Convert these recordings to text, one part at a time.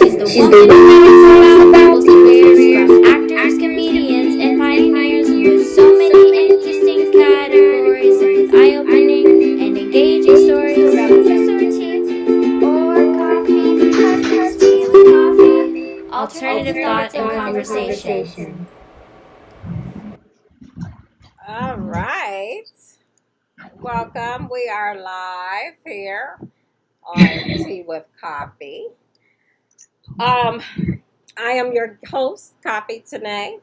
She's the one that talks about careers from actors, comedians, and pioneers with so many interesting categories and with eye-opening and engaging stories. Grab a juice or tea or coffee because it's tea with coffee. Alternative thought and conversation. All right. Welcome. We are live here on Tea with Coffee. I am your host, Coffee Tanae,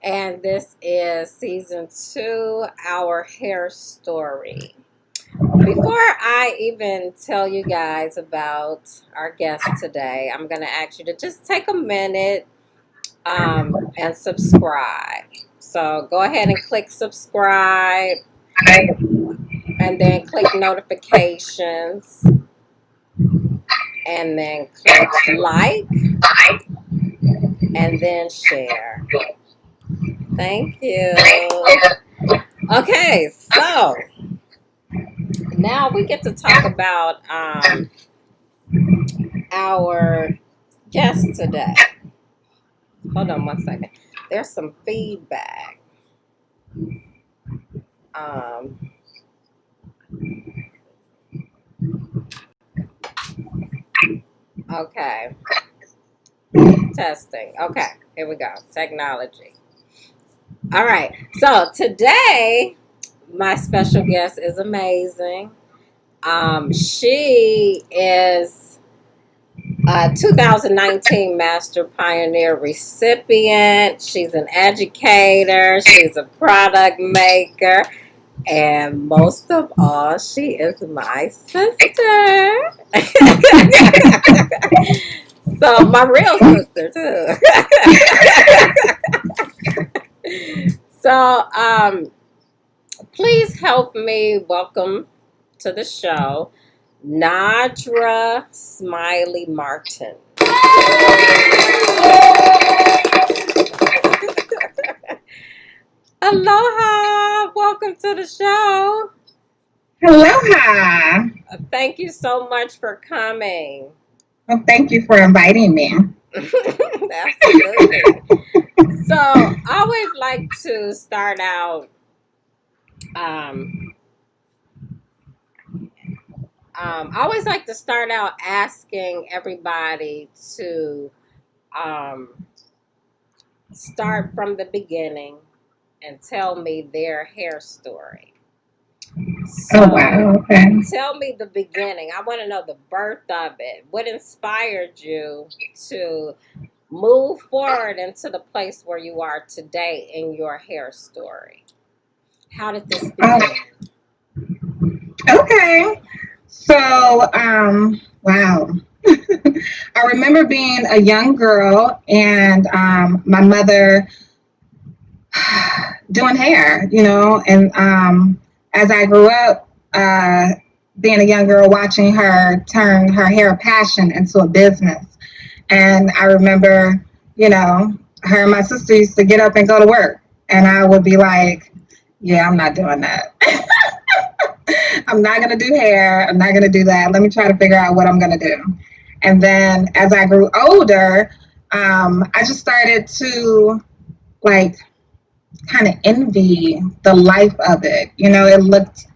and this is season 2, Our Hair Story. Before I even tell you guys about our guest today, I'm going to ask you to just take a minute and subscribe. So go ahead and click subscribe and then click notifications and then click like and then share. Thank you. Okay, so now we get to talk about our guest today. Hold on one second. There's some feedback. Okay. Testing. Okay, here we go. Technology. All right. So today, my special guest is amazing. She is a 2019 Master Pioneer recipient. She's an educator. She's a product maker. And most of all, she is my sister. So, my real sister, too. So, please help me welcome to the show Nadra Smiley Martin. Aloha! Welcome to the show. Aloha. Thank you so much for coming. Well, thank you for inviting me. Absolutely. So, I always like to start out. I always like to start out asking everybody to start from the beginning and tell me their hair story. So, Oh, wow. Okay. tell me the beginning. I want to know the birth of it. What inspired you to move forward into the place where you are today in your hair story? How did this begin? Okay. So, wow. I remember being a young girl and my mother doing hair, and as I grew up, being a young girl, watching her turn her hair passion into a business. And I remember, her and my sister used to get up and go to work. And I would be like, yeah, I'm not doing that. I'm not going to do hair. I'm not going to do that. Let me try to figure out what I'm going to do. And then as I grew older, I just started to kind of envy the life of it. It looked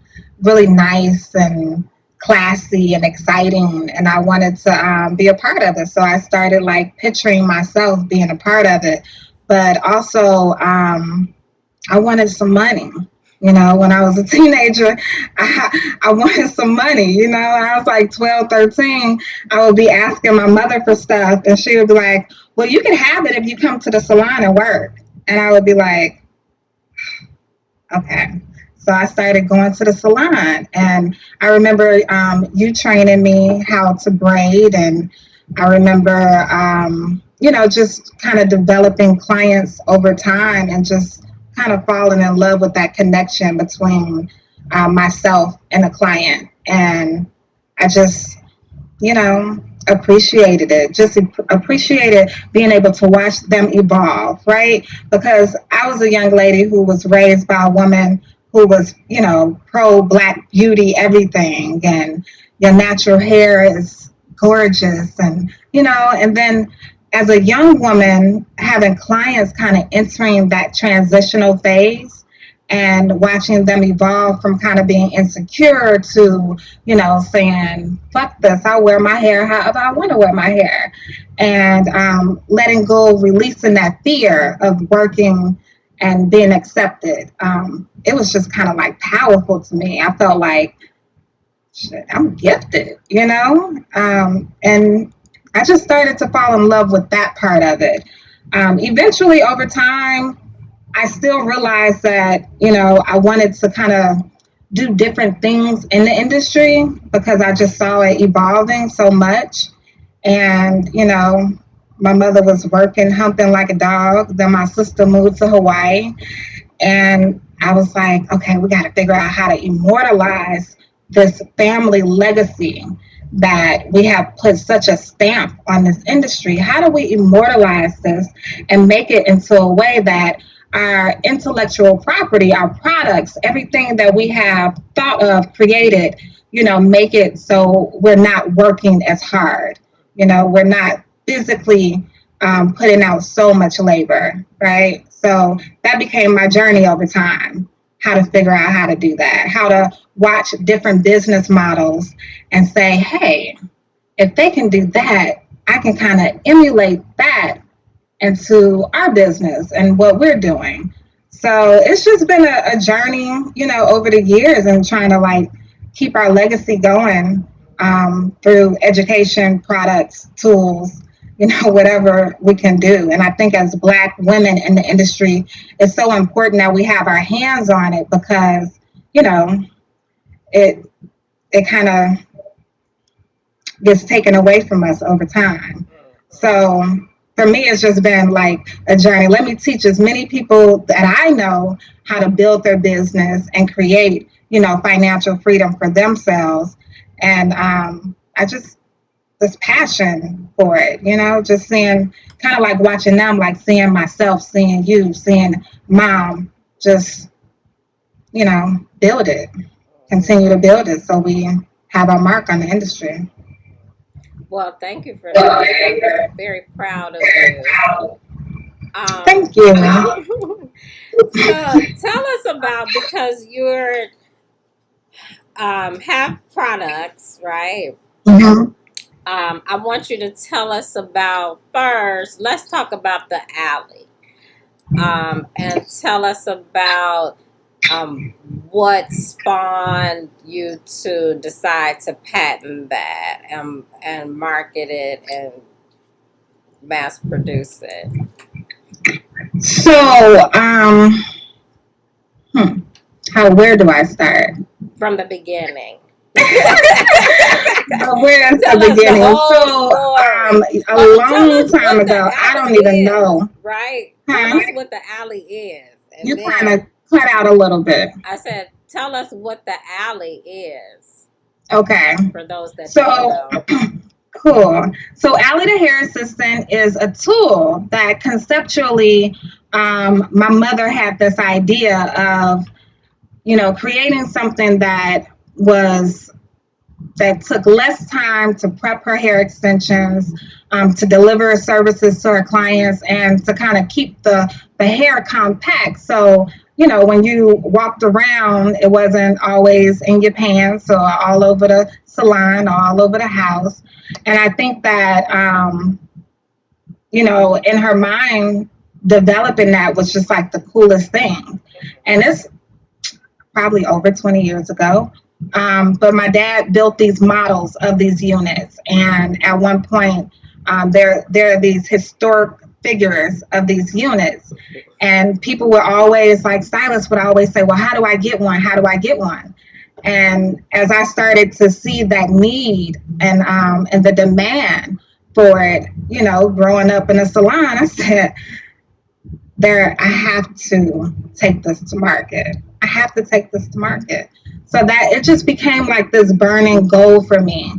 really nice and classy and exciting, and I wanted to be a part of it. So I started picturing myself being a part of it, but also I wanted some money. When I was a teenager, I wanted some money. I was like 12, 13. I would be asking my mother for stuff, and she would be like, well, you can have it if you come to the salon and work. And I would be like, okay. So I started going to the salon, and I remember you training me how to braid, and I remember, just kind of developing clients over time and just kind of falling in love with that connection between myself and a client. And I just, appreciated it, just appreciated being able to watch them evolve, right? Because I was a young lady who was raised by a woman who was, pro Black beauty, everything. And your natural hair is gorgeous. And And then as a young woman, having clients kind of entering that transitional phase and watching them evolve from kind of being insecure to, saying, fuck this, I'll wear my hair however I want to wear my hair. And letting go, releasing that fear of working and being accepted. It was just kind of like powerful to me. I felt like, shit, I'm gifted. And I just started to fall in love with that part of it. Eventually, over time, I still realized that, I wanted to kind of do different things in the industry because I just saw it evolving so much. And, my mother was working, humping like a dog. Then my sister moved to Hawaii. And I was like, okay, we got to figure out how to immortalize this family legacy that we have put such a stamp on this industry. How do we immortalize this and make it into a way that our intellectual property, our products, everything that we have thought of, created, make it so we're not working as hard. We're not physically putting out so much labor, right? So that became my journey over time, how to figure out how to do that, how to watch different business models and say, hey, if they can do that, I can kind of emulate that into our business and what we're doing. So it's just been a journey, over the years and trying to like keep our legacy going through education, products, tools, whatever we can do. And I think as Black women in the industry, it's so important that we have our hands on it because, it it kind of gets taken away from us over time. So for me, it's just been like a journey. Let me teach as many people that I know how to build their business and create, financial freedom for themselves. And I just, this passion for it, just seeing, kind of like watching them, like seeing myself, seeing you, seeing mom, just, build it, continue to build it so we have our mark on the industry. Well, thank you for that. I'm very proud of you. Thank you. So tell us about, because you're have products, right? Mhm. I want you to tell us about, first, let's talk about the alley. And tell us about um, what spawned you to decide to patent that and market it and mass produce it So, hmm, where do I start? from the beginning. Where's the Tell us the beginning? whole So, story. a Well, tell long us time what the ago, I alley don't even is, know. right? Tell Huh? us what the alley is. You And kind then of cut out a little bit. I said, tell us what the alley is Okay. for those that don't So, know. cool. So, Allie the Hair Assistant is a tool that conceptually, my mother had this idea of, creating something was that took less time to prep her hair extensions, to deliver services to her clients, and to kind of keep the hair compact. So, when you walked around, it wasn't always in your pants or all over the salon or all over the house. And I think that, in her mind, developing that was just like the coolest thing. And it's probably over 20 years ago. But my dad built these models of these units, and at one point, there are these historic figures of these units, and people were always like, stylists would always say, "Well, how do I get one? How do I get one?" And as I started to see that need and the demand for it, growing up in a salon, I said, I have to take this to market. I have to take this to market. So that it just became like this burning goal for me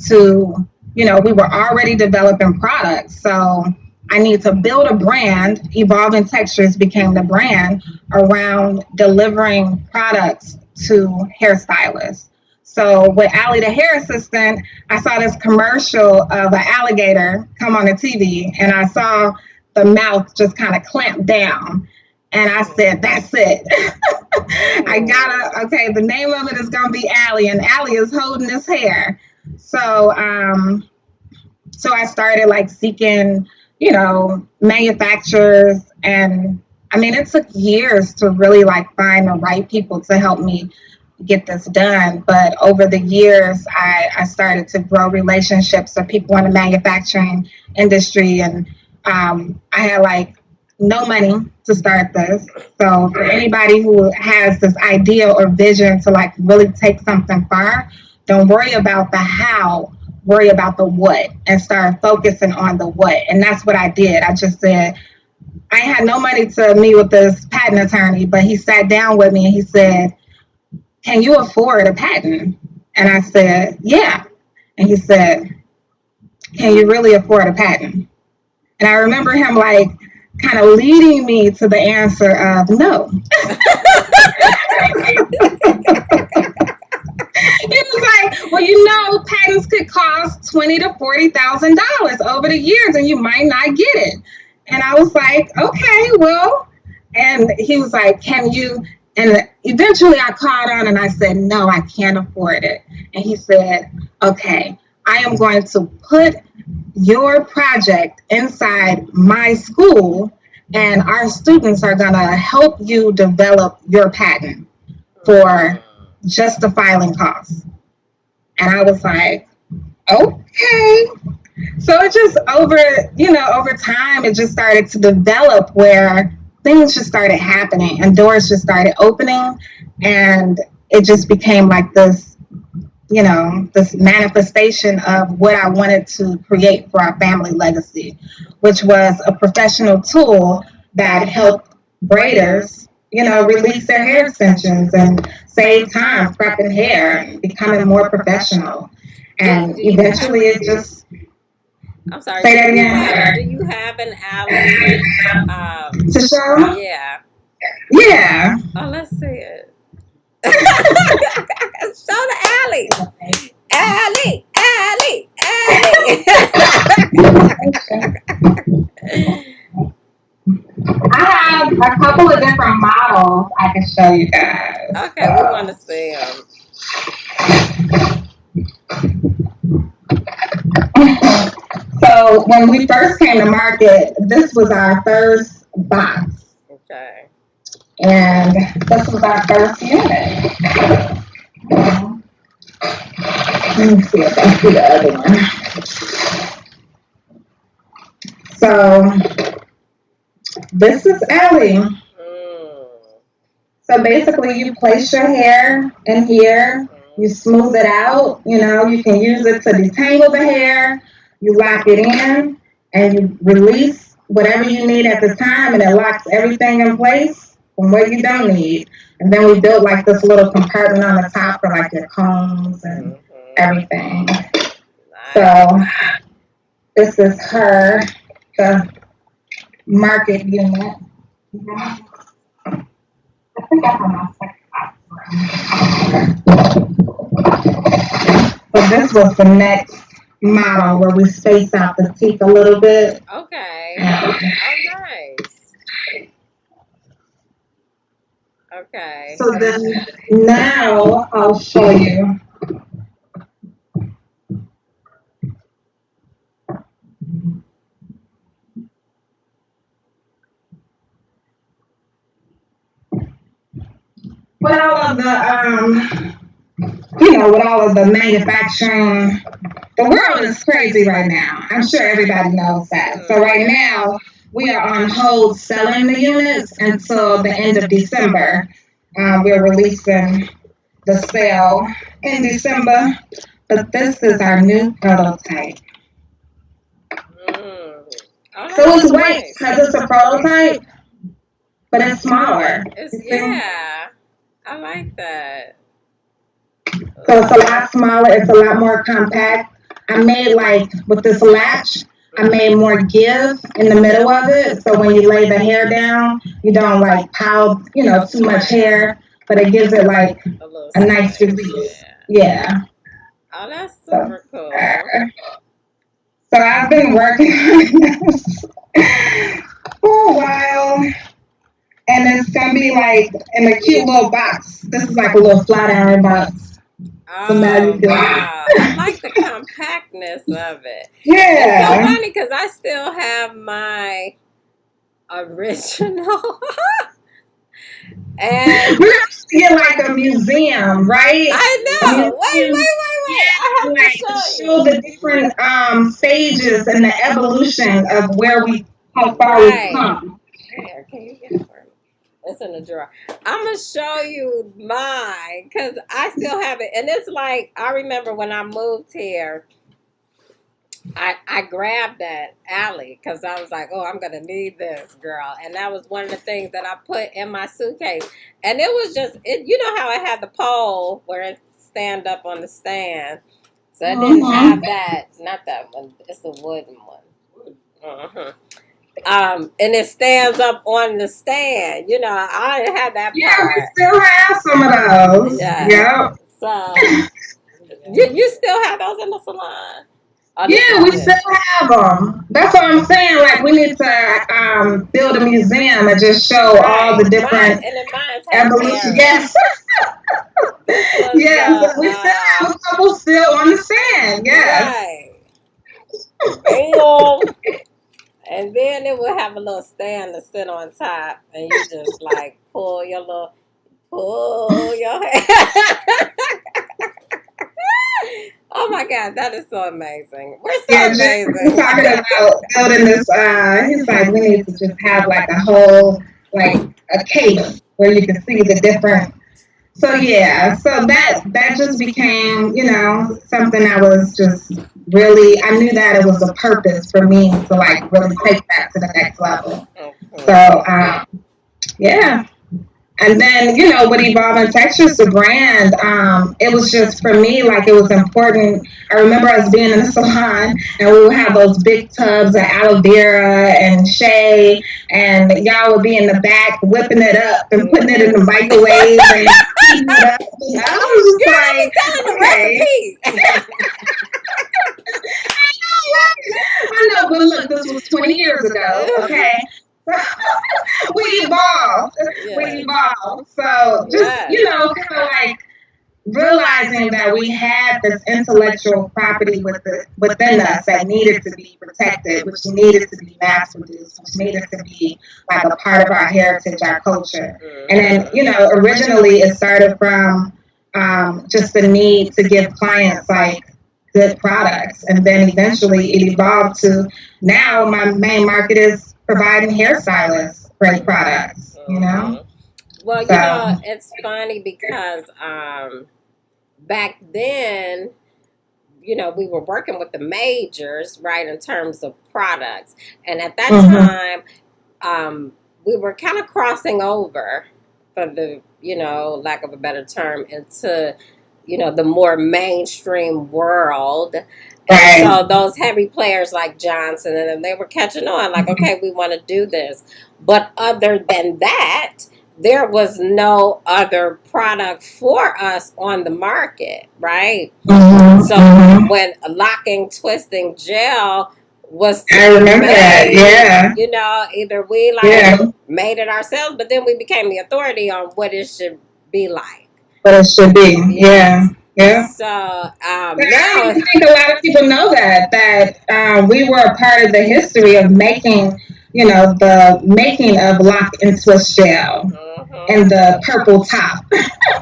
to, we were already developing products. So I need to build a brand. Evolving Textures became the brand around delivering products to hairstylists. So with Allie, the hair assistant, I saw this commercial of an alligator come on the TV, and I saw the mouth just kind of clamp down. And I said, that's it. I gotta, okay, the name of it is gonna be Allie, and Allie is holding his hair. So, so I started like seeking, manufacturers, and I mean, it took years to really like find the right people to help me get this done. But over the years, I started to grow relationships with people in the manufacturing industry. And I had like no money to start this. So for anybody who has this idea or vision to like really take something far, don't worry about the how, worry about the what, and start focusing on the what. And that's what I did. I just said, I had no money to meet with this patent attorney, but he sat down with me and he said, can you afford a patent? And I said, yeah. And he said, can you really afford a patent? And I remember him like kind of leading me to the answer of no. It was like, well, patents could cost $20,000 to $40,000 over the years, and you might not get it. And I was like, okay, well, and he was like, can you? And eventually I caught on and I said, no, I can't afford it. And he said, okay, I am going to put your project inside my school, and our students are going to help you develop your patent for just the filing costs. And I was like, okay. So it just over time, it just started to develop where things just started happening and doors just started opening, and it just became like this, this manifestation of what I wanted to create for our family legacy, which was a professional tool that helped braiders, release their hair extensions and save time prepping hair and becoming more professional. And eventually it just, I'm sorry. say that again. Do you have an alley? To show? Yeah. Yeah. Oh, let's see it. Show the alley. Alley, alley, alley. I have a couple of different models I can show you guys. Okay, we want to see them. So when we first came to market, this was our first box. Okay. And this was our first unit. Let me see if I see the other one. So this is Ellie. So basically you place your hair in here, you smooth it out, you can use it to detangle the hair, you lock it in, and you release whatever you need at the time, and it locks everything in place from what you don't need. And then we built like this little compartment on the top for like your combs and everything. So this is her, the market unit. I think I have my second box. But this was the next model where we space out the teeth a little bit. Okay. Oh, nice. Okay. So then now I'll show you. With all of the, with all of the manufacturing, the world is crazy right now. I'm sure everybody knows that. So right now, we are on hold selling the units until the end of December. We're releasing the sale in December, but this is our new prototype. Oh, So it's white because it's a prototype, but it's smaller. Yeah, I like that. So it's a lot smaller. It's a lot more compact. I made like with this latch, I made more give in the middle of it. So when you lay the hair down, you don't like pile, too much hair, but it gives it like a nice release. Yeah. Oh, that's So, super cool. so I've been working on this for a while, and it's gonna be like in a cute little box. This is like a little flat iron box. So now you Oh, can. wow. I like the compactness of it. It's so Yeah. funny because I still have my original. And We have to get like a museum, right? I A know. museum, Wait. I yeah, have to like to show show the different stages and the evolution of where we, how you. far we've Right. come. Here, can you get it for me? It's in the drawer. I'm gonna show you mine because I still have it, and it's like I remember when I moved here. I grabbed that alley because I was like, oh, I'm gonna need this, girl, and that was one of the things that I put in my suitcase. And it was just, it. You know how I had the pole where it stand up on the stand, so it didn't Mm-hmm. have that. Not that one. It's a wooden one. Uh-huh. And it stands up on the stand. You know, I didn't have that Yeah, we part. still have some of those. Yes. Yep. So you still have those in the salon? Oh, this Yeah, is we still good. have them. That's what I'm saying. Like, we need to build a museum and just show all Right. the Mine different and then mine has evolution. arrows. Yes, This was yes. the We still have a couple still on the stand. Yes. right. Bam. And then it will have a little stand to sit on top and you just like pull your hair. Oh my God, that is so amazing. We're Yeah, so Jim was amazing. talking about building this. He's like, we need to just have like a whole, like a case where you can see the different. So yeah, so that just became, something I was just really. I knew that it was a purpose for me to like really take that to the next level. So Mhm. yeah. And then, with Evolving Textures, the brand, it was just for me, like it was important. I remember us being in the salon and we would have those big tubs of aloe vera and shea, and y'all would be in the back whipping it up and putting it in the Mhm. microwave and heating it up. And I was just Girl, I be like, telling the okay. recipe. I know, but look, this was 20 years ago, okay? we evolved. We Yes. evolved. So just, Yes. kind of like realizing that we had this intellectual property within us that needed to be protected, which needed to be mass produced, which needed to be like a part of our heritage, our culture. And then, Mhm. originally it started from just the need to give clients like good products. And then eventually it evolved to now my main market is providing hairstylists great products. Mhm. Well, So, it's funny because back then, we were working with the majors, right, in terms of products. And at that mhm, time, we were kind of crossing over, for the, lack of a better term, into, the more mainstream world. And right. so those heavy players like Johnson and them, they were catching on, like, okay, we want to do this. But other than that, there was no other product for us on the market, right? Mhm, So mhm. when locking, twisting gel was to I be remember that. made, Yeah, either we like yeah. made it ourselves, but then we became the authority on what it should be like. But it should be. Yeah, Yes. yeah. So But I don't now, even think a lot of people know that we were a part of the history of making, the making of lock and twist gel mhm, and the purple top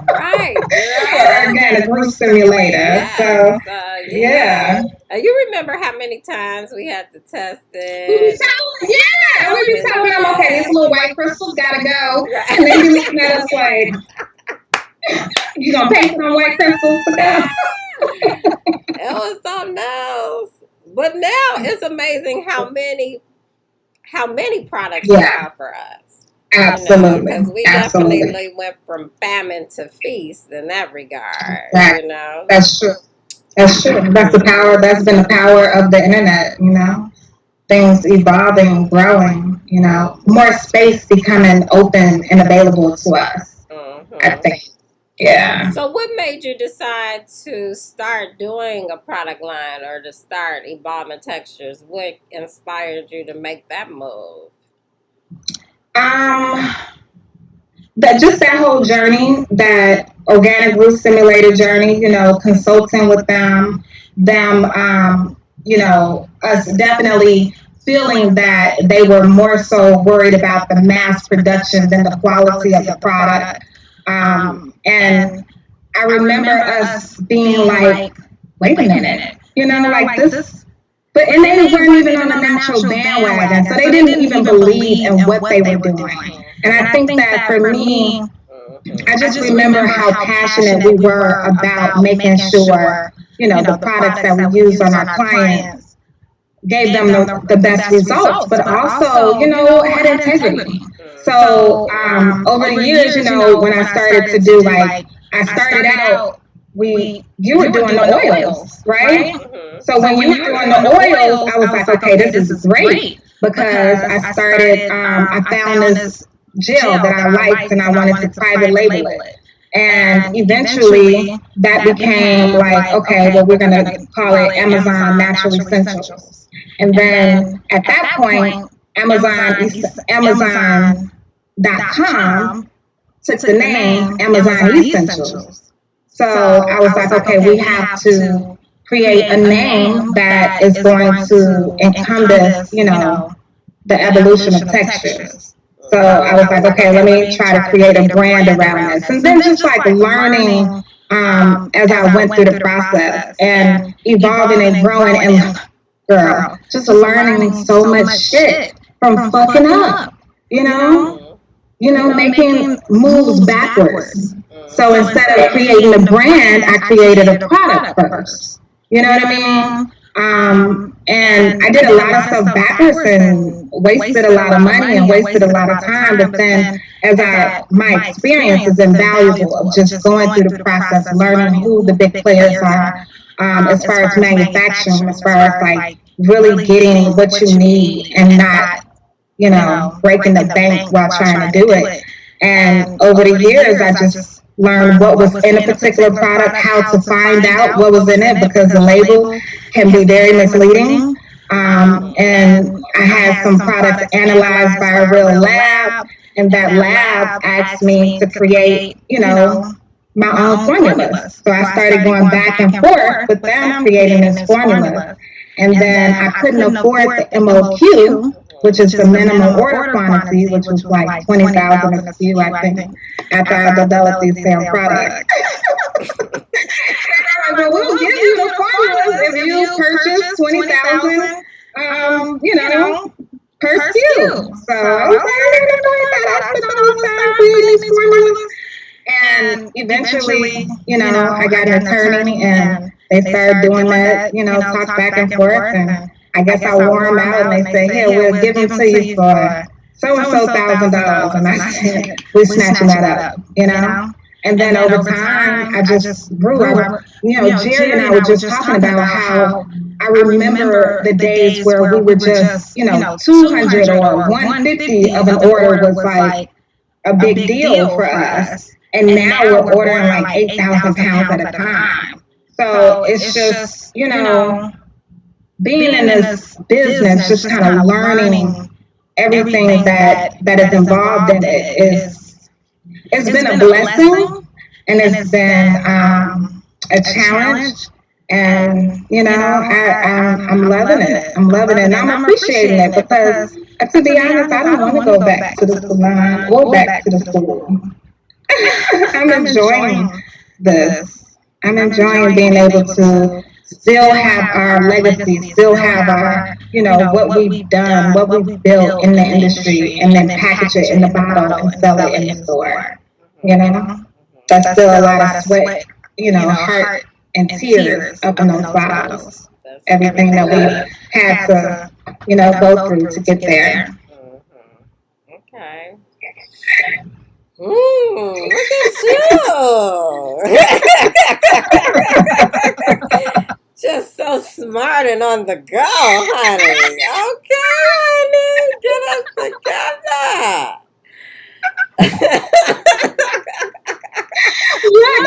right, for girl. organic root stimulator. Yes. So Yeah. yeah, You remember how many times we had to test we be it telling, yeah, and we be send telling it them, okay, these back. little white crystals gotta go, and they be looking at Right. us like, you gonna pay for them white crystals to go? It was something else. But now it's amazing how many products you Yeah, offer us. absolutely, Because we absolutely. definitely went from famine to feast in that regard. Right, that's true. That's true. That's the power. Mhm. That's been the power of the internet. Things evolving, growing. More space becoming open and available to us. I Mhm. think. Yeah. So, what made you decide to start doing a product line or to start evolving textures? What inspired you to make that move? Um, that just that whole journey, that organic root simulator journey, consulting with them, us definitely feeling that they were more so worried about the mass production than the quality of the product. And I remember us being like, wait a minute, like this, and they weren't even on the natural bandwagon, so they didn't even believe in what they were doing. And I think that for me, I just remember how passionate we were about making sure, the products that we use on our clients gave them the best results, but also, had integrity. So over the years, when I started to do I started out, you were doing the oils, right? So when you were doing the oils, I was like, okay, this is great because I found this gel that I liked and I wanted to private label it. And eventually that became like, okay, well, we're going to call it Amazon Natural Essentials. And then at that point, Amazon.com took the name Amazon Essentials. So I was like, okay, we have to create a name that is going to encompass, the evolution of textures. So I was like, okay, let me try to create a brand around this. And then just like learning as I went through the process and evolving and growing and just learning so much shit from fucking up, you know? Making moves backwards. So instead of creating a brand, I created a product first. You know what I mean? And I did a lot of stuff backwards and wasted a lot of money and wasted a lot of time. But then my experience is invaluable of just going through the process, learning who the big players are, as far as manufacturing, as far as really getting what you need and not, breaking the bank while trying to do it. And over the years, I just learned what was in a particular product, how to find out what was in it, because the label can be very misleading. And I had some products analyzed by a real lab, and that lab asked me to create, my own formulas. So I started going back and forth with them creating this formula. And then I couldn't afford the MOQ, which is the minimum order quantity, which was like 20,000 a SKU, I think, after I developed these same products. And I'm like, well, we'll give you the formulas if you purchase 20,000, per SKU. So I was like, I'm not doing that. I spent all this time creating these formulas. And eventually, I got an attorney and they started doing that, talk back and forth. And I guess I wore them out and they say, here, we'll give them to you for so-and-so $1,000. And I said, we're snatching that up. And then over time, I just grew. Jerry and I were just talking about how I remember the days where we would just, 200 or 150 of an order was like a big deal for us. And now we're ordering like 8,000 pounds at a time. So it's just, being in this business, just kind of learning everything that is involved in it it's been a blessing and it's been a challenge. And I'm loving it. I'm loving it, and I'm appreciating it because, to be honest, I don't want to go back to the salon or back to the school. I'm enjoying this. I'm enjoying being able to still have our legacy, still have our, what we've done, what we've built in the industry, and then package it in the bottle and sell it in the store. That's still a lot of sweat, heart and tears up in those bottles. Everything that we had to, go through to get there. Okay. Look at you. Just so smart and on the go, honey. Okay, honey. Get us together. Yeah,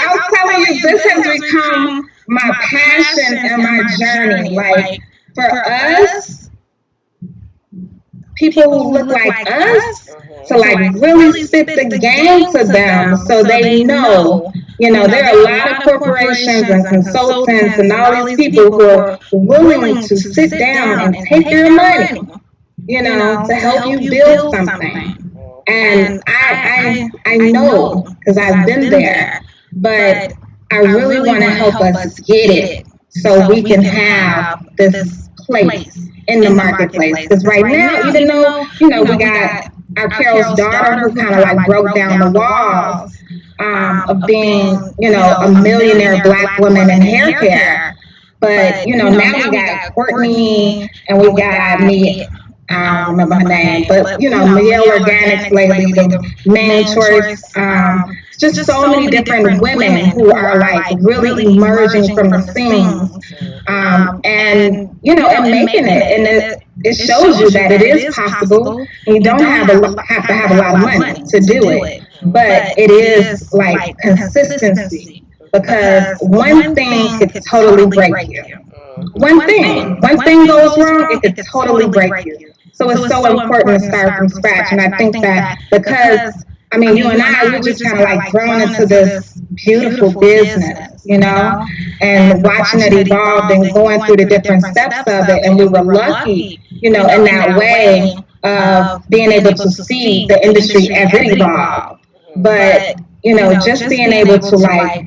my passion and my journey. Like for us, people who look like us, to like really spit the game to them so they know, there are a lot of corporations and consultants and all these people who are willing to sit down and take your money, to help you build something. And I know because I've been there, but I really want to help us get it so we can have this place in the marketplace. Because right now, even though, we got our Carol's daughter who kind of like broke down the walls of being, a millionaire black woman in hair care. But, now we got Courtney and we got me. I don't remember her name, but Mielle Organics lately, the main choice. Just so many different women who are like really emerging from the scenes, and and making it, and it shows you that it is possible. And you don't have to have a lot of money to do it, but it is like consistency, because one thing could totally break you. One thing goes wrong, it could totally break you. So it's so important to start from scratch. And I think that because, you and I, we're just kind of like thrown into this beautiful business, and watching it evolve and going through the different steps of it. And we were lucky, in that way of being able to see the industry as it evolved. But, just being able to like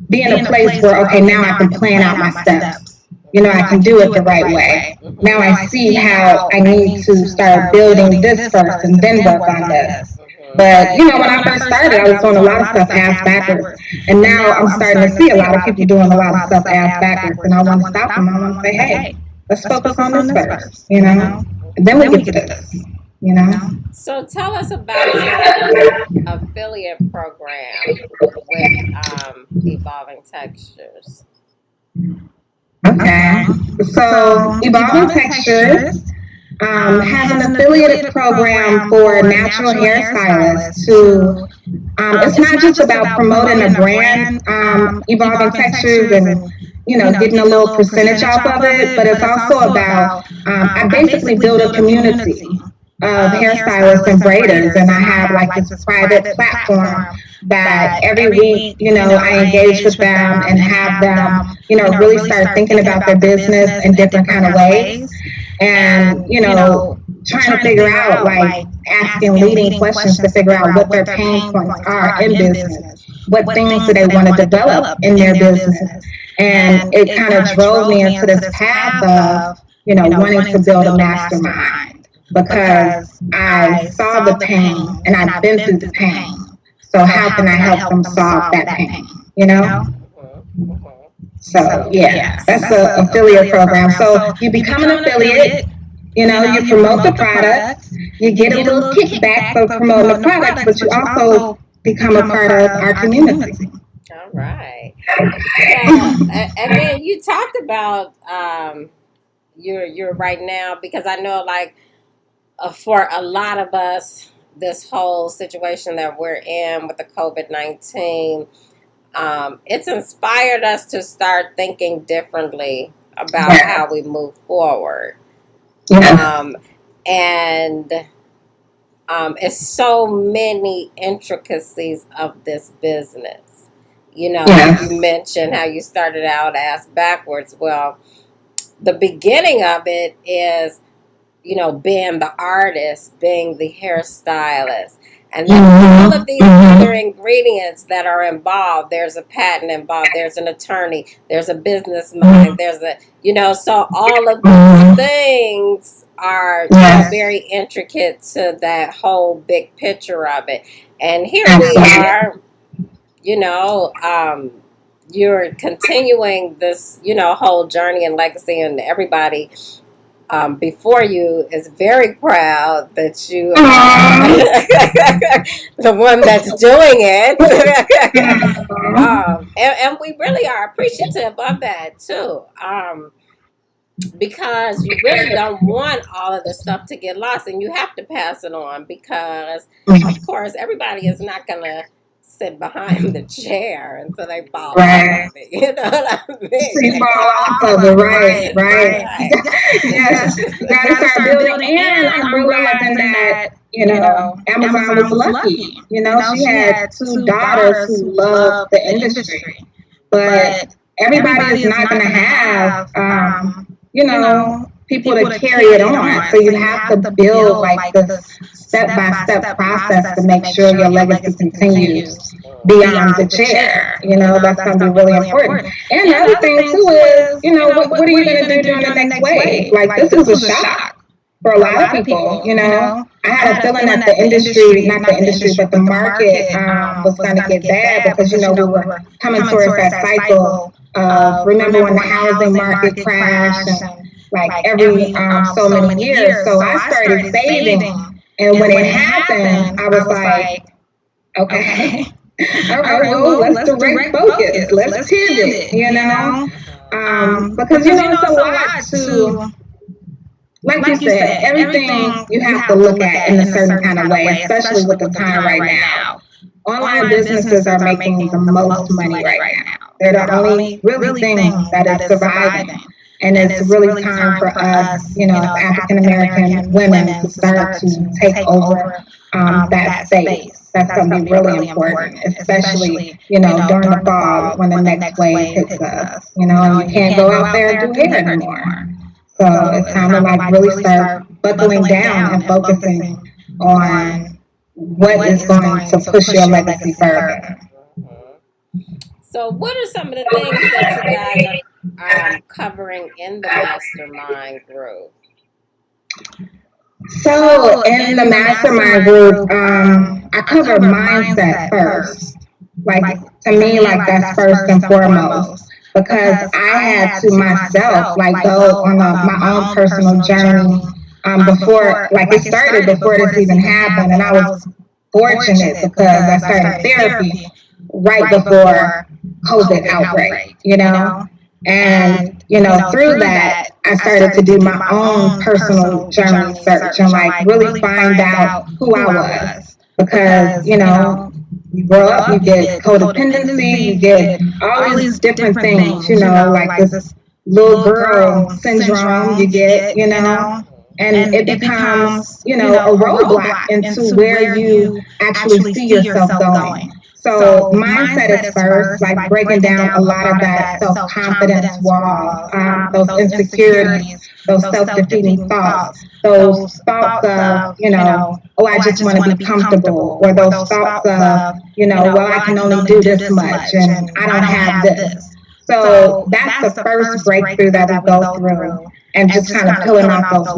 be in a place where, okay, now I can plan out my steps. I can do it the right way. Now I see how I need to start building this first and then work on this. But, when I first started, I was doing a lot of stuff ass backwards. And now I'm starting to see a lot of people doing a lot of stuff ass backwards. And I want to stop them. I want to say, hey, let's focus on this first, and then we get to this, So tell us about your affiliate program with Evolving Textures. Okay. So Evolving Textures has an affiliate program for natural hairstylists who, it's not just about promoting a brand, Evolving Textures, and getting a little percentage off of it, but it's also about, I basically build a community of hairstylists and braiders, and I have like this private platform that every week, I engage with them and have them, really start thinking about their business in different kind of ways, and trying to figure out, like, asking leading questions to figure out what their pain points are in business, what things do they want to develop in their business. And it kind of drove me into this path of, wanting to build a mastermind, because I saw the pain and I've been through the pain. So how can I help them solve that pain, So yeah, that's the affiliate program. So you become an affiliate, you promote the product, you get a little kickback for promoting the product, but you also become a part of our community. All right. And then you talked about your right now, because I know, like, for a lot of us, this whole situation that we're in with the COVID-19, it's inspired us to start thinking differently about how we move forward. And it's so many intricacies of this business. Like you mentioned how you started out ass backwards. Well, the beginning of it is, being the artist, being the hairstylist, and then all of these other ingredients that are involved. There's a patent involved, there's an attorney, there's a business mind, there's a, so all of these things are very intricate to that whole big picture of it. And here we are, you're continuing this, whole journey and legacy, and everybody before you is very proud that you are the one that's doing it. And we really are appreciative of that too, because you really don't want all of the stuff to get lost, and you have to pass it on, because of course everybody is not going to sit behind the chair until they fall off Right. of it. You know what I So mean? you They fall fall off off of of it, it. right, right. Right. Yes, you gotta start building. And I'm realizing that, Amazon was lucky. She had two daughters who love the industry, but everybody is not going to have, people to carry it on. So you have to build like this step by step process to make sure your legacy continues beyond the chair. That's going to be really important. And the other thing too is, what are you going to do during the next wave? Like, this was a shock for a lot of people. I had a feeling that the industry, not the industry, but the market was going to get bad because, we were coming towards that cycle of, remember when the housing market crashed and like every so many years. So I started saving. And when it happened, I was like, okay, all right, well, let's direct focus. Let's pivot, because, it's a lot to, like you said, everything you have to look at in a certain kind of way, especially with the time right now. Online businesses are making the most money right now. They're the only really thing that is surviving. And it's really time for us, as African American women, to start to take over that space. That's going to be really important, especially, during the fall when the next wave hits us, and you can't go out there and do hair anymore. So it's time to like really start buckling down and focusing on what is going to push your legacy further. So, what are some of the things that you guys are covering in the mastermind group? So in the mastermind group, I cover mindset first. Like, to me, like, that's first and foremost, because I had to myself like go on my own personal journey before, like, it started before this even happened, and I was fortunate because I started therapy right before COVID outbreak, and, through that, I started to do my own personal journey search and like really find out who I was. Because, you grow up, you get codependency, you get all these different things, like this little girl syndrome you get, and it becomes, a roadblock into where you actually see yourself going. So mindset is first, like breaking down a lot of that self-confidence wall, those insecurities, those self-defeating thoughts, those thoughts of, oh, I just want to be comfortable, or those thoughts of, well, I can only do this much and I don't have this. So that's the first breakthrough that we go through, and just kind of peeling off those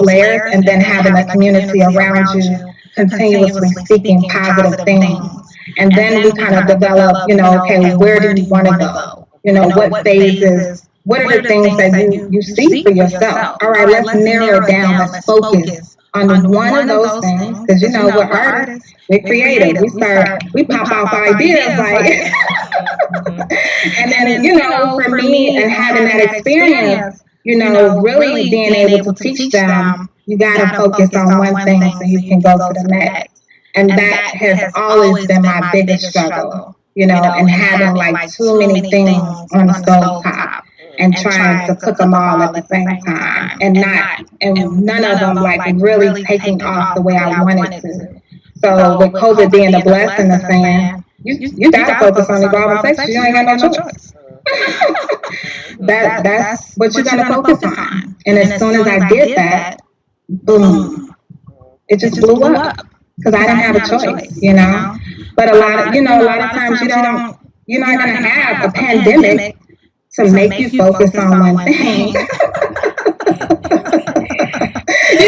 layers, and then having a community around you continuously speaking positive things. And then we kind of develop, okay, where do you want to go? What phases, what are the things that you see for yourself? All right, let's narrow it down. Let's focus on one of those things, because, we're artists, we're creative. We pop off ideas like, and then, for me and having that experience, really being able to teach them, you got to focus on one thing so you can go to the next. And that has always been my biggest struggle, and having like too many things on the stove top and trying to cook them all at the same time, and none of them like really taking off the way I wanted to. So with COVID being a blessing of saying, you gotta focus on evolving Texas, you ain't got no choice. That's what you're gonna focus on. And as soon as I did that, boom, it just blew up. Because I didn't have a choice, But a lot of times you're not gonna have a pandemic to make you focus on one thing. Please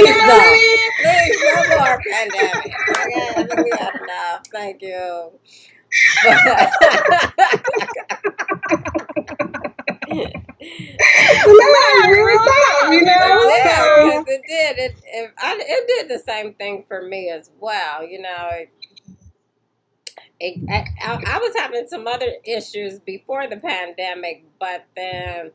don't. Please, no more pandemic. Okay, I think we have enough. Thank you. It did. It did the same thing for me as well. I was having some other issues before the pandemic, but then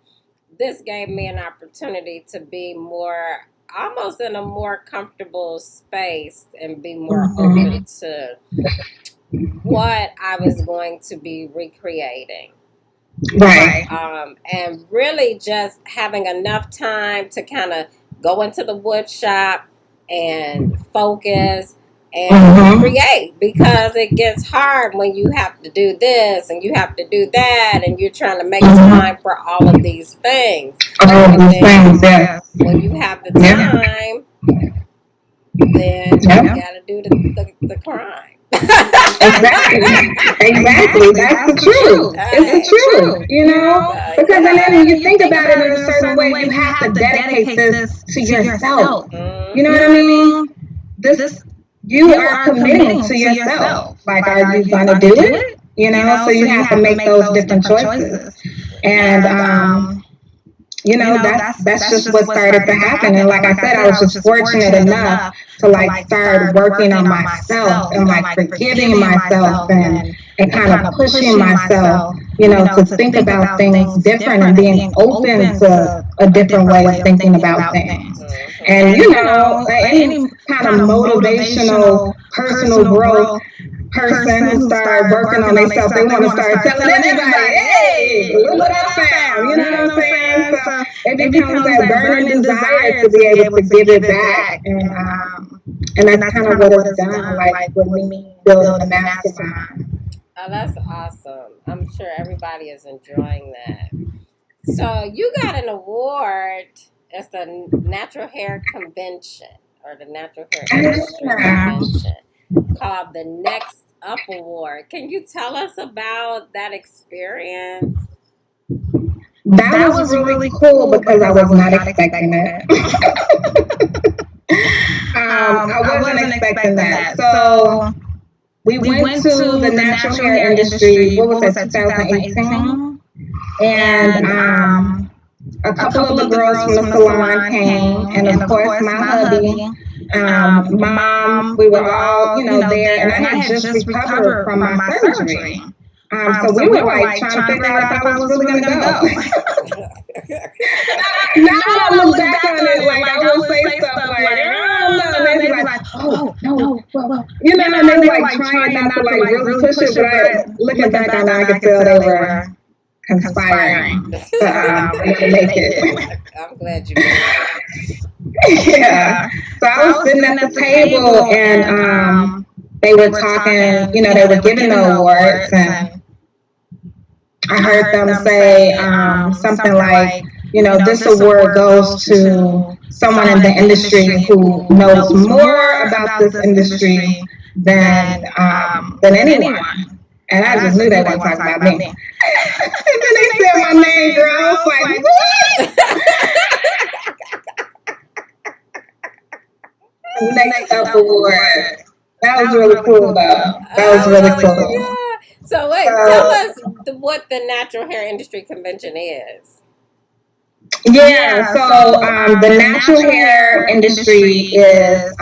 this gave me an opportunity to be more, almost in a more comfortable space, and be more open to what I was going to be recreating. Right. And really just having enough time to kind of go into the wood shop and focus and Mm-hmm. create, because it gets hard when you have to do this and you have to do that and you're trying to make Mm-hmm. time for all of these things. All of And these then things, yes. when you have the Yeah. time, then you Yep. got to do the crime. Exactly. Exactly. That's the truth. It's the Hey, truth, you know? Because and yeah. then you think about it in a certain way, you have to dedicate this to yourself. You know what I Mm-hmm. mean? This you are committing to yourself. Like, are you gonna do it? You know, so you have to make those different choices. And that's just what started to happen. And like I said, I was just fortunate enough to like start working on myself and like forgiving myself and kind of pushing myself, to think about things different and being open to a different way of thinking about things. Mm-hmm. And any kind of motivational personal growth person who start working on themselves, they want to start telling everybody, hey, look what I found. You know what I'm saying? So it becomes that burning desire to be able to give it back. And that's kind of what it's done, like with me building the mastermind. Oh, that's awesome. I'm sure everybody is enjoying that. So you got an award. It's the Natural Hair Convention, or the Natural Hair Industry Yeah. Convention, called the Next Up Award. Can you tell us about that experience? That was really cool because I was not expecting it. I wasn't expecting that. So we went to the natural hair industry, what was that, 2018? And a couple of the girls from the salon came, and of course, my hubby, my mom, we were all, there, and I had just recovered from my surgery. So we were like trying to figure out if I was really going to go. Now that I look back on it, like I would say stuff like, oh no, and they'd be like, oh no, well, and they were like trying not to like really push it, but looking back on it, I could tell they were conspiring to make it. I'm glad you made it. Yeah. So I was sitting at the table, and they were talking, they were giving the awards, and I heard them say something like, this award goes to someone in the industry who knows more about this industry than anyone. And I just knew they weren't talking about me. And then they said my name, girl. I was like, what? Next Up Award. That was really cool, though. That was really cool. Yeah. So wait, tell us what the Natural Hair Industry Convention is. Yeah, so the natural hair industry is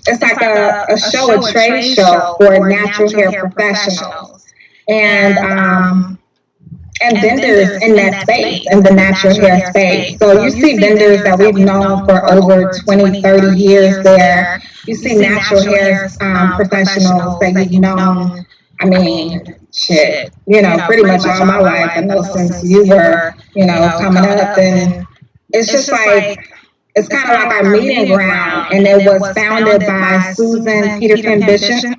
it's like a show, a trade show for natural hair professionals and vendors in that space, in the natural hair space. So you see vendors that we've known for over 20, 30 years there. You see natural hair professionals that you've known, I mean, shit, pretty much all my life. I know since you were, coming up, and it's just like, it's kind of like our meeting ground, and it was founded by Susan Peterkin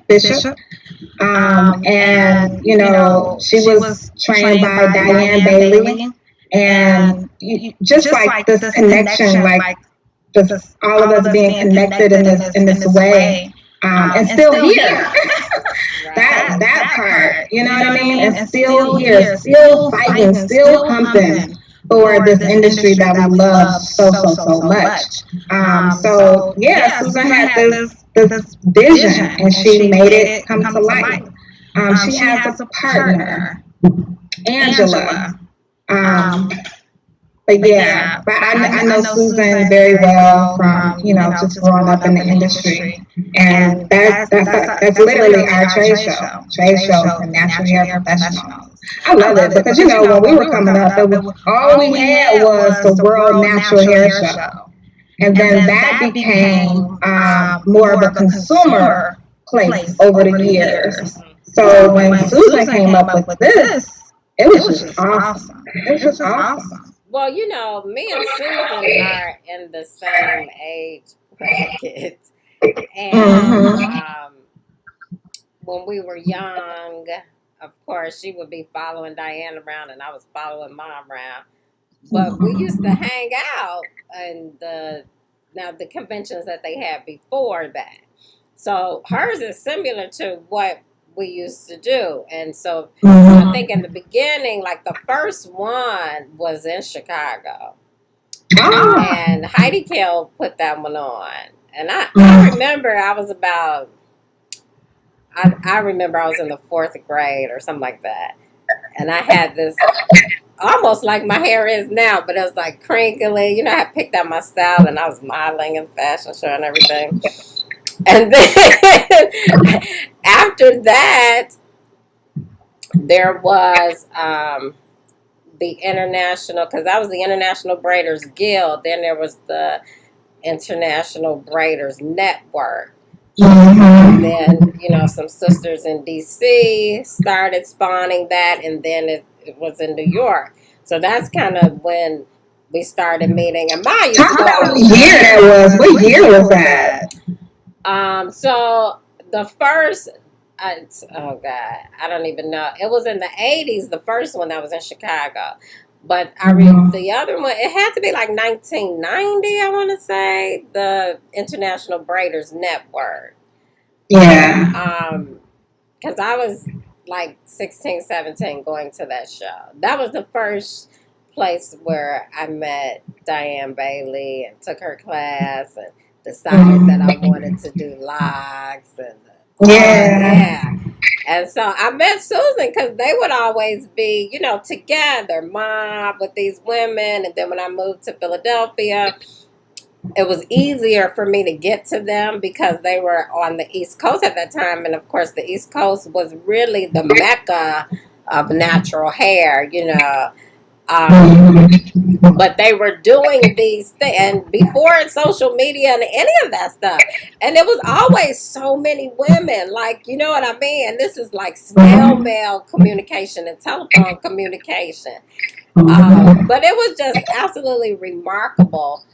Bishop. And she was trained by Diane Bailey, and just like this connection, like just all of us being connected in this way, and still here. that part, you know what I mean? And still here, still fighting, still pumping for this industry that we love so much. So yeah, Susan had this vision, and she made it come to life. She has a partner, Angela. But I know Susan very well from just growing up in the industry, and that's literally our trade show for natural hair professionals. I love it because when we were coming up, all we had was the World Natural Hair Show, and then that became more of a consumer place over the years. Mhm. So when Susan came up with this, it was just awesome. It was just awesome. Well, me and Susan are in the same age bracket. And Mm-hmm. when we were young, of course, she would be following Diane around and I was following Mom around. But we used to hang out in the conventions that they had before that. So hers is similar to what we used to do. And so I Mm-hmm. think in the beginning, like the first one was in Chicago. Oh. And Heidi Kell put that one on. And I Mm-hmm. remember I remember I was in the fourth grade or something like that. And I had this almost like my hair is now, but it was like crinkly. I had picked out my style and I was modeling and fashion show and everything. And then after that, there was the international, because that was the International Braiders Guild. Then there was the International Braiders Network. And Mm-hmm. then, some sisters in DC started spawning that, and then it was in New York. So that's kind of when we started meeting. And mine used to Talk go about all what the year time. that was. What year was that? So the first, oh God, I don't even know. It was in the 80s, the first one that was in Chicago. But Mm-hmm. the other one, it had to be like 1990, I want to say, the International Braiders Network. Yeah. Because I was like 16, 17 going to that show. That was the first place where I met Diane Bailey and took her class and decided that I wanted to do locks and Yeah. yeah. And so I met Susan because they would always be, together, mob with these women. And then when I moved to Philadelphia, it was easier for me to get to them because they were on the East Coast at that time. And of course, the East Coast was really the mecca of natural hair. Mm-hmm. But they were doing these things, and before social media and any of that stuff. And it was always so many women, like, you know what I mean? And this is like snail Mm-hmm. mail communication and telephone communication. Mm-hmm. But it was just absolutely remarkable.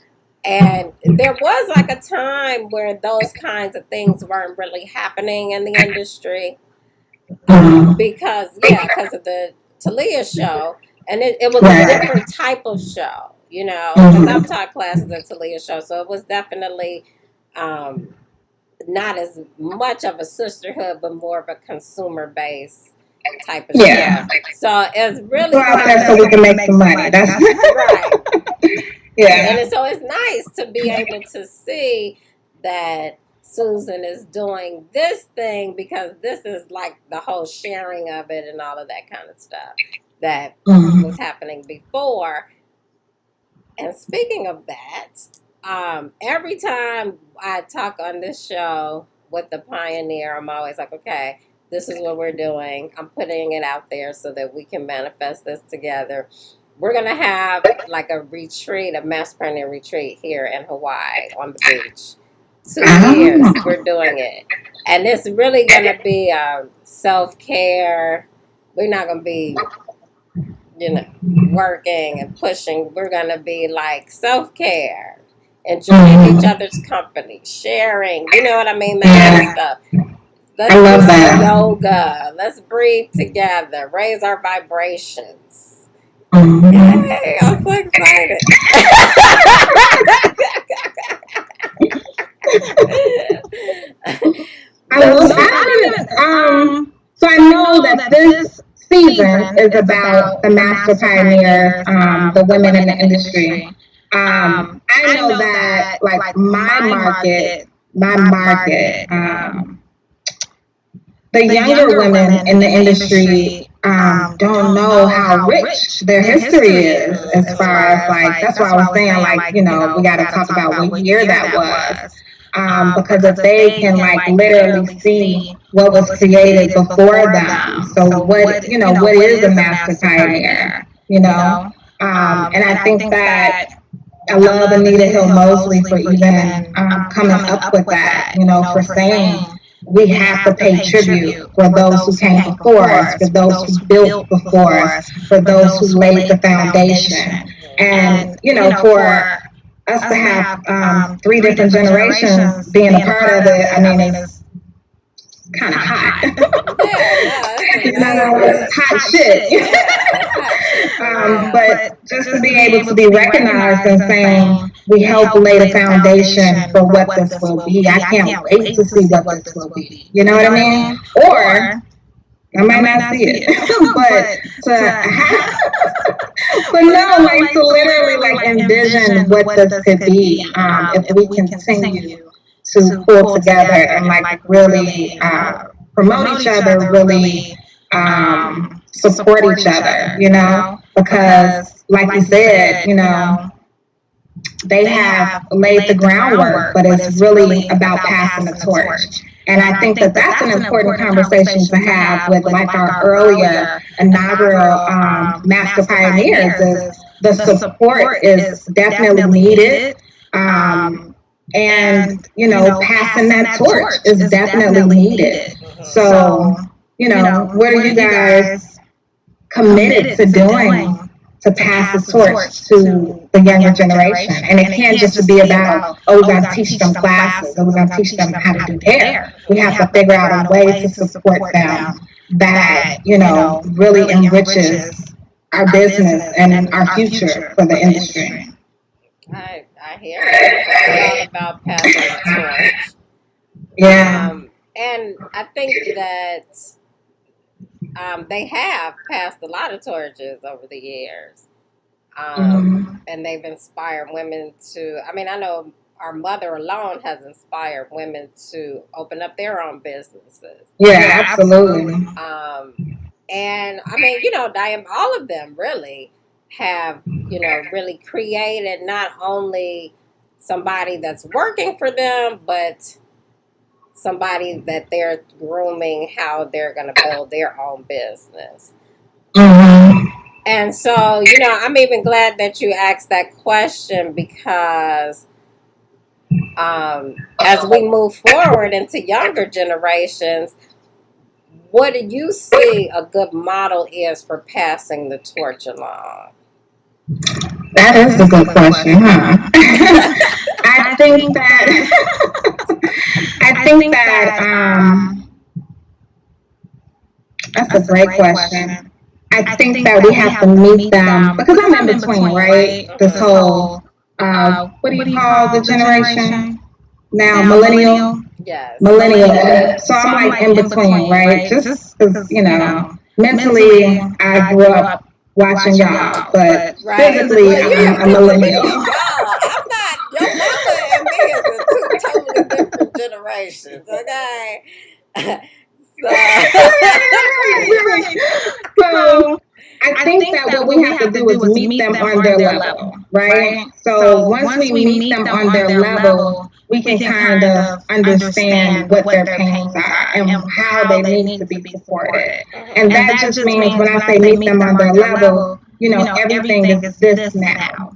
And there was like a time where those kinds of things weren't really happening in the industry because of the Talia show. And it was a Right. different type of show, because I've Mm-hmm. taught classes at Talia show. So it was definitely um, not as much of a sisterhood, but more of a consumer based type of show. Yeah. So it's Go really out kind there so we of can make some money. That's right. yeah. So it's nice to be able to see that Susan is doing this thing because this is like the whole sharing of it and all of that kind of stuff that Mm-hmm. was happening before. And speaking of that, every time I talk on this show with the pioneer, I'm always like, okay, this is what we're doing. I'm putting it out there so that we can manifest this together. We're going to have like a retreat, a mass planning retreat here in Hawaii on the beach. 2 years Oh. we're doing it. And it's really going to be self care. We're not going to be working and pushing. We're going to be like self care, enjoying each Mm-hmm. other's company, sharing, you know what I mean? That kind of Yeah. stuff. I Let's do love some that. yoga. Let's breathe together, raise our vibrations. Mm-hmm. Yay, I'm so excited. I So, will. I didn't. So I know that this season is about the master pioneers, the women in the industry. I know that like my market, the younger women in the industry don't know how rich their history is as far as like that's why I was saying like we got to talk about what year that was because if they can like literally see what was created before them, so what is a master pioneer, and I think that I love Anita Hill Mosley for even coming up with that, for saying we have to pay tribute for those who came before us, for those who built before us, for those who laid the foundation. And, for us to have three different generations being a part of it, I mean, it's kind of hot. Yeah, no, it's It's amazing. hot shit. Yeah, it's hot shit for real. But just to be able to be recognized and saying we helped lay the foundation for what this will be. I can't wait to see what this will be. You know what I mean? Or I might not see it, but to have, but no, like to literally like envision what this could be if we continue to pull together and like really promote each other, really support each other, because like you said, they have laid the groundwork, but it's really about passing the torch. And I think that that's an important conversation to have with like our earlier inaugural master pioneers. Is the support is definitely needed, and passing that torch is definitely needed. So what are you guys committed to doing to pass the torch to the younger generation? And it can't just be about, oh, we're going to teach them classes, or we're going to teach them how to do hair. We have to figure out a way to support them that, really enriches our business and our future for the industry. I hear it. It's all about passing the torch. Yeah. And I think that they have passed a lot of torches over the years. And they've inspired women to, I know our mother alone has inspired women to open up their own businesses. Yeah, absolutely. And all of them really have, really created not only somebody that's working for them, but somebody that they're grooming how they're going to build their own business. And so, I'm even glad that you asked that question, because as we move forward into younger generations, what do you see a good model is for passing the torch along? That is a good question, huh? I think that that's a great question. I think that we have to meet them, because I'm in between, right? This whole what do you call the generation now? Millennial. Yes. Millennial. So I'm like in between, right? Just because mentally I grew up watching y'all, but physically I'm a millennial. I'm not. Your mama and me is two totally different generations. Okay. So I think that what we have to do is meet them on their level, right? So once we meet them on their level, we can kind of understand what their pains are and how they need to be supported. And that just means when I say meet them on their level, everything is this now.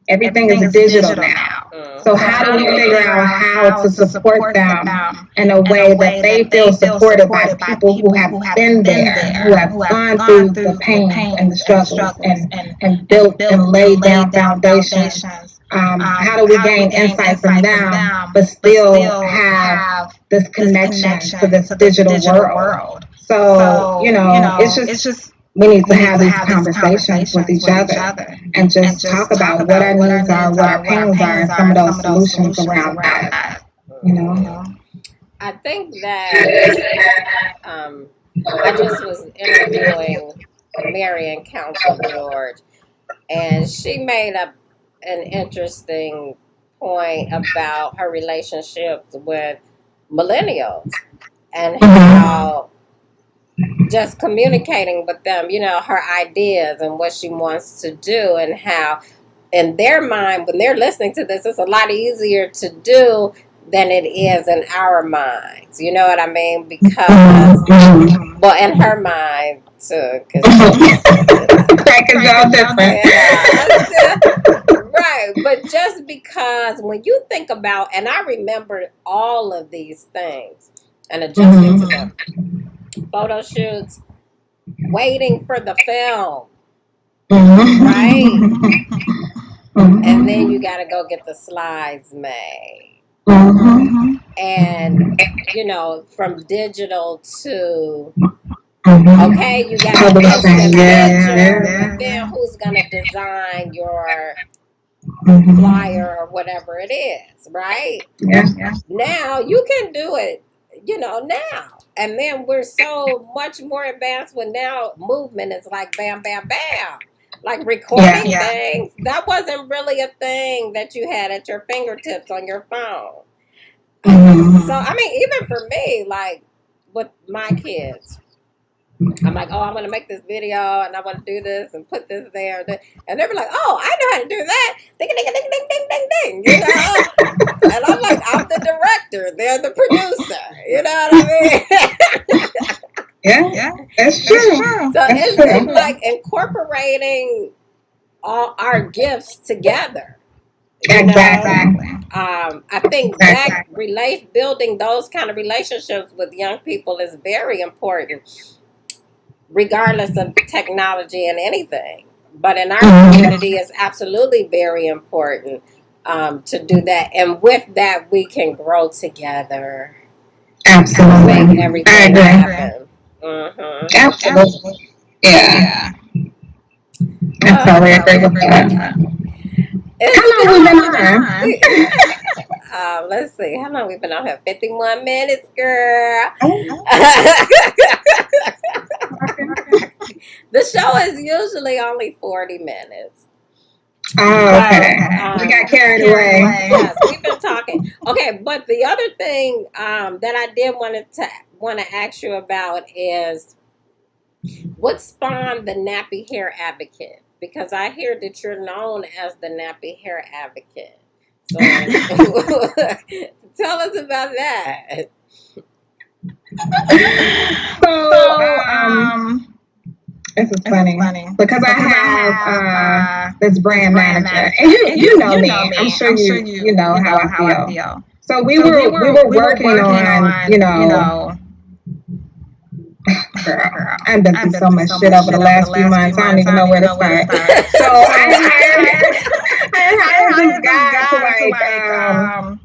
Everything is digital now. So how do we figure out how to support them in a way that they feel supported by people who have been there, who have gone through the pain and the struggles and built and laid down foundations? How do we gain insight from them, but still have this connection to this digital world? So, it's just we need to have these conversations with each other and just talk about what our needs are, what our pains are, and some of those solutions around that. I think that I just was interviewing Marion Council George, and she made up an interesting point about her relationships with millennials and how just communicating with them, her ideas and what she wants to do, and how in their mind, when they're listening to this, it's a lot easier to do than it is in our minds. You know what I mean? Because, well, in her mind too, right. But just because when you think about, and I remember all of these things, and adjusting to Mhm. the photo shoots, waiting for the film, right? Mhm. And then you Mhm. got to go get the slides made. Mhm. And, from digital to, okay, you Mhm. got the Publishing, motion yeah, picture, yeah. but then who's going to design your Mhm. flyer or whatever it is, right? Yeah, yeah. Now you can do it, now. And then we're so much more advanced when now movement is like bam, bam, bam. Like Yeah. recording things, that wasn't really a thing that you had at your fingertips on your phone. So, Mhm. I mean, even for me, like with my kids, I'm like, oh, I'm going to make this video and I want to do this and put this there. And they were like, oh, I know how to do that. Ding, ding, ding, ding, ding, ding, ding. And I'm like, I'm the director. They're the producer. You know what I mean? Yeah, that's true. So That's it's true. like incorporating all our gifts together. Exactly. I think that Exactly. building those kind of relationships with young people is very important, regardless of technology and anything. But in our Mhm. community, it's absolutely very important to do that. And with that, we can grow together and make Absolutely. I everything agree. happen. Hmm. Absolutely. Yeah. I Uh, totally agree with that. How it's long we been been, on? let's see, how long we been on here? 51 minutes, girl. Oh, The show is usually only 40 minutes. oh, But okay. We got carried away. yes, we've been talking. Okay, but the other thing that I did want to ask you about is what spawned the nappy hair advocate? Because I hear that you're known as the nappy hair advocate. So tell us about that. So, this is funny because I have this brand manager, and you know me. I'm sure you know how I feel. So we were working on girl. I've been through so much shit over the last few months. I don't even know where to start. So I hired this guy to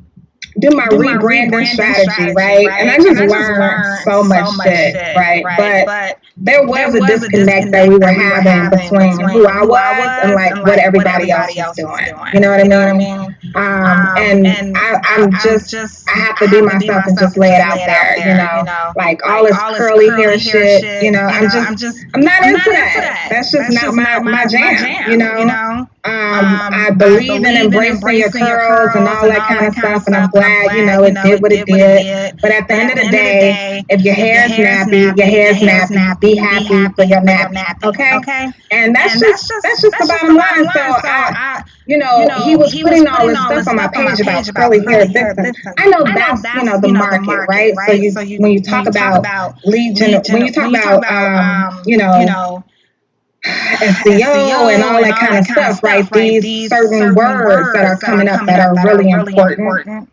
do my rebranding strategy, right? And I just learned so much shit, right? But there was a disconnect that we were having between who I was and like what everybody else was doing. You know what I mean? And I have to be myself and just lay it out there, like all this curly hair shit, I'm not into that. That's just not my jam. I believe in embracing your curls and all that kind of stuff, and I'm glad, it did what it did. But at the end of the day, if your hair is nappy, your hair is nappy. Be happy for your nappy, okay? And that's just the bottom line. So he was putting all this stuff on my page about curly hair vixens. I know that's the market, right? So when you talk about legion, when you talk about SEO and all that kind of stuff, right? These certain words that are coming up that are really important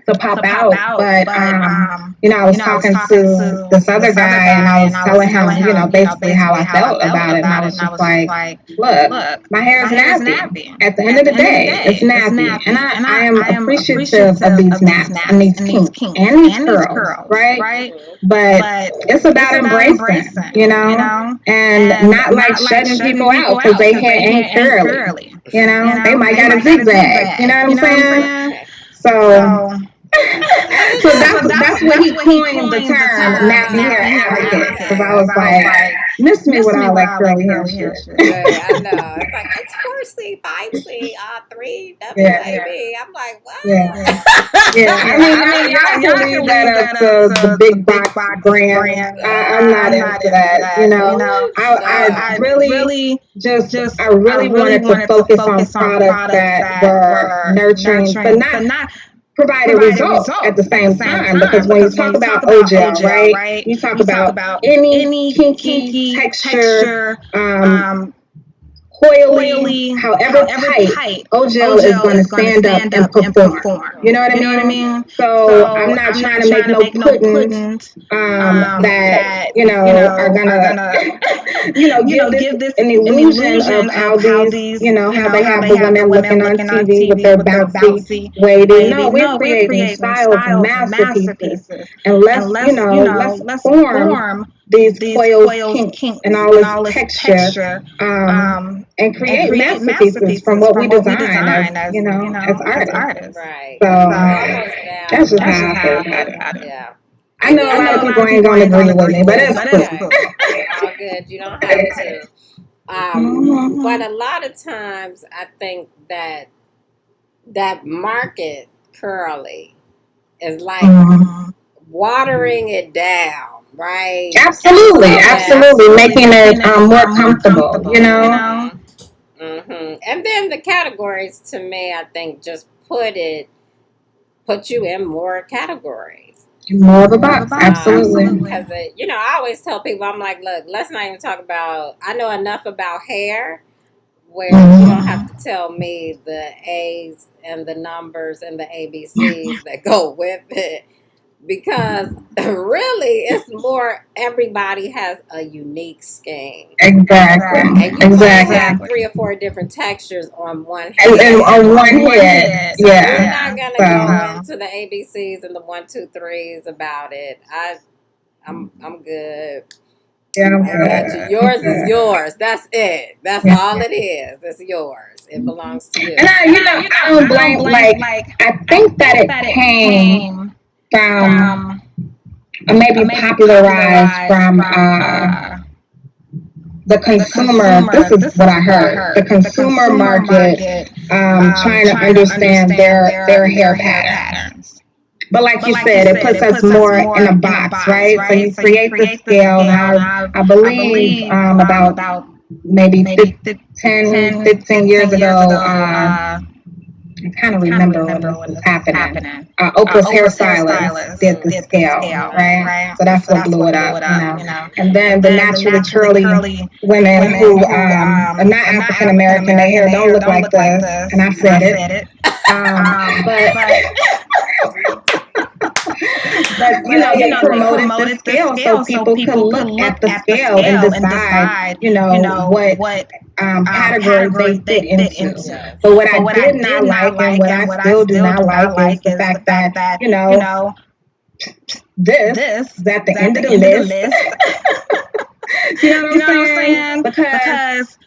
to pop out. But I was talking to this other guy and I was telling him, basically how I felt about it. And I was just like, look, my hair is nappy. At the end of the day, it's nappy. And I am appreciative of these naps and these kinks and these curls, right? But it's about embracing, and not like shutting people out because they hair ain't curly. They might got a zigzag. You know what I'm saying? So so that's when he coined the term nappy hair advocate, because I was like, miss me with all that curly hair shit. Yeah, I know. It's like it's 4C, 5C, 3 WAB. I'm like, what? Yeah. I mean, y'all can leave that up to the big box brand. I'm not into that. I really I really wanted to focus on products that were nurturing, but not provide a result at the same time, because when you talk about OGL, right, you talk about any kinky texture, coily, however tight, OGL is going to stand up and perform. You know what I mean? So I'm not trying to make no puddings that are gonna give this an illusion of how these how they have the women looking on TV with their bouncy waiting. No, we're creating styles and masterpieces, and let's form these coils, kinks, and all this texture, and create masterpieces from what we design as artists. Right. So Almost that's down. just how I feel about it. Yeah. I know a lot of people ain't gonna agree with me, but it's cool. Okay. It's all good. You don't have to. But a lot of times, I think that market curly is like watering it down, right? Absolutely, So that absolutely, making it more comfortable. And then the categories, to me, I think just put you in more categories. More of a box, absolutely. Because I always tell people, I'm like, look, let's not even talk about. I know enough about hair where you don't have to tell me the A's and the numbers and the ABCs that go with it. Because really, it's more, everybody has a unique skin. Exactly. And you might have 3 or 4 different textures on one head. And on one head. So Yeah. we're not going to go into the ABCs and the 1, 2, 3s about it. I'm good. Yeah, I'm I got good. you. Yours is yours. That's it. That's all it is. It's yours. It belongs to you. And I don't blame, I think that it came from, or maybe popularized from the consumer. This is what I heard. The consumer market trying to understand their hair patterns. But like you said, it puts us more in a box, right? So you create the scale. Now, I believe about maybe 10, 15 years ago, I kind of remember when this was happening. Oprah's hairstylist did the scale, right? So that's what blew it up, And then the naturally curly women who are not African American, their hair don't look like this, and I said it. But they promoted the scale so people could look at the scale and decide, what category they fit into. Yes. But what I did not like, and what I still do not like, is the fact that this is at the end of the list. You know what I'm saying? Because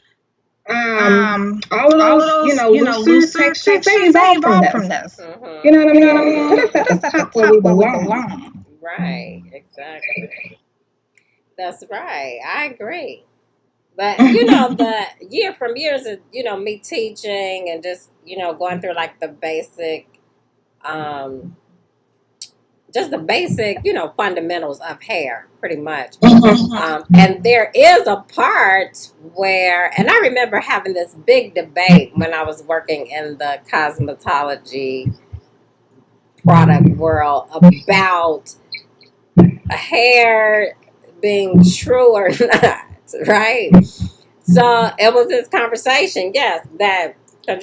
all of those, looser textures, they evolved from this. You know what I mean? Put us at the top where we belong. Right. Exactly. That's right. I agree. But from years of me teaching and just going through like the basic, just the basic fundamentals of hair, pretty much. And there is a part where, and I remember having this big debate when I was working in the cosmetology product world about hair being true or not, right? So it was this conversation, yes, that because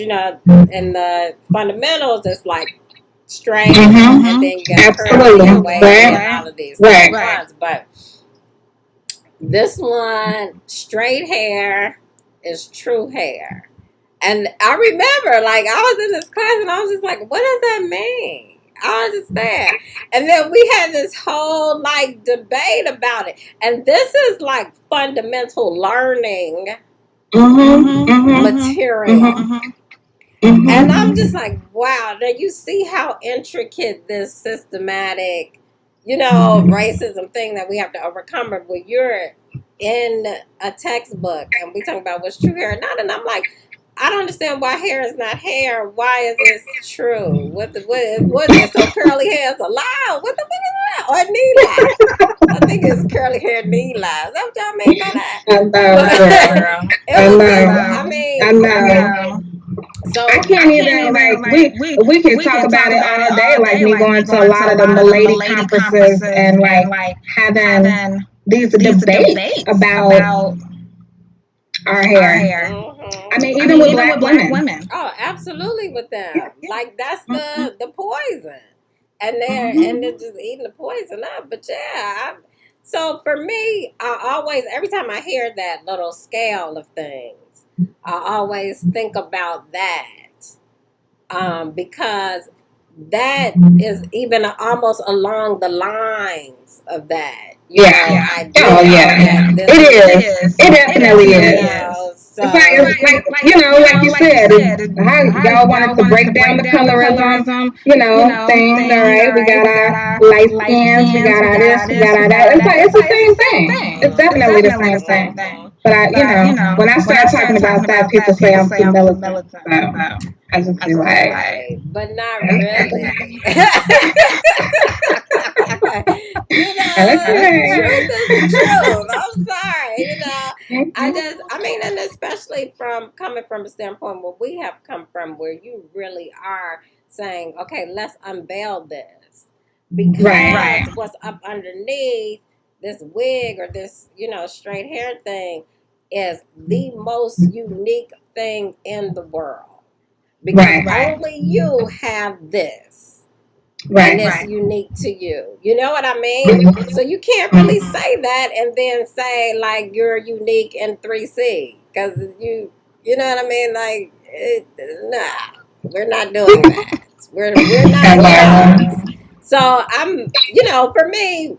in the fundamentals it's like straight, and then you got curly and wavy and all of these ones. But this one, straight hair is true hair. And I remember, like, I was in this class and I was just like, what does that mean? I understand. And then we had this whole, like, debate about it. And this is, like, fundamental learning material. And I'm just like, wow, now you see how intricate this systematic, racism thing that we have to overcome. But when you're in a textbook and we talk about what's true hair or not, and I'm like, I don't understand why hair is not hair. Why is this true? What is so curly hair is a lie? What is that? Or knee lies? I think it's curly hair knee lies. That's what y'all mean by that. I know. So I can't even we can talk about it all day. Like me going to a lot of the Milady conferences and like having these debates about our hair. I Hmm. mean, even with black women. Oh, absolutely with them. Like that's Mhm. the poison, and they're just eating the poison up. But yeah, so for me, I always every time I hear that little scale of things, I always think about that, because that is even almost along the lines of that. You Yeah. know, I do Oh know yeah. that this It is, is. It definitely you is. know, so. It's like like you said, how y'all wanted to break down the colorism, things. All right, we got our light skins, we got our this, we got our that. It's the same thing. It's definitely the same thing. Mhm. But when I start talking about that, people say I'm too militant. So I just be like, Right, but not really. that's The right. truth is the truth. I'm sorry, I mean, and especially from coming from a standpoint where we have come from, where you really are saying, okay, let's unveil this Right. because what's up underneath this wig or this, straight hair thing is the most unique thing in the world because Right. only you have this and Right. it's unique to you. You know what I mean? So you can't really say that and then say like you're unique in 3C because you know what I mean? Like, nah, we're not doing that. We're not Hello. yet. So for me,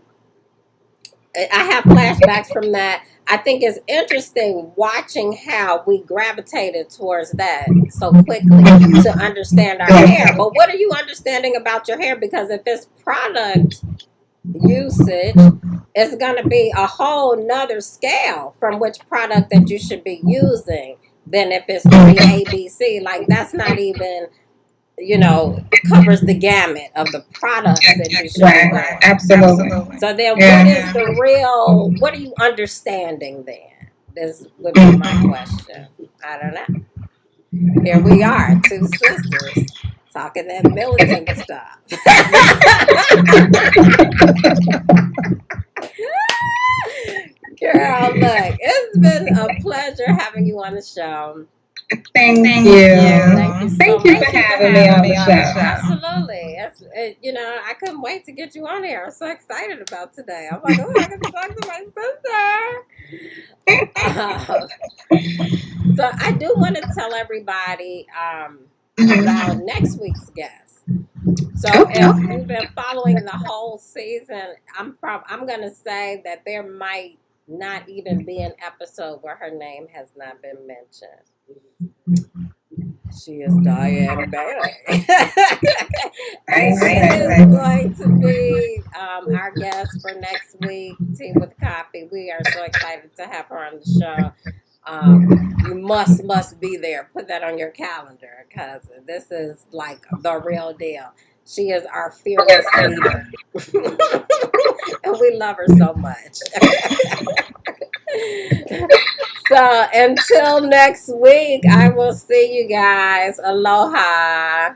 I have flashbacks from that. I think it's interesting watching how we gravitated towards that so quickly to understand our hair. But what are you understanding about your hair? Because if it's product usage, it's going to be a whole nother scale from which product that you should be using than if it's 3ABC. Like, that's not even, covers the gamut of the products that you should be Right. wearing. Absolutely. So then, what Yeah. is the real? What are you understanding then? This would be my question. I don't know. Here we are, two sisters talking that militant stuff. Girl, look, it's been a pleasure having you on the show. Thank Thank you. you so Thank you much. for having me on the show. Absolutely. I couldn't wait to get you on here. I'm so excited about today. I'm like, oh, I get to talk to my sister. So I do want to tell everybody about next week's guest. So Okay. if you've been following the whole season, I'm gonna say that there might not even be an episode where her name has not been mentioned. She is Diane Bailey. And she is going to be our guest for next week, Tea with Copy. We are so excited to have her on the show. You must be there. Put that on your calendar because this is like the real deal. She is our fearless leader. And we love her so much. So until next week, I will see you guys. Aloha.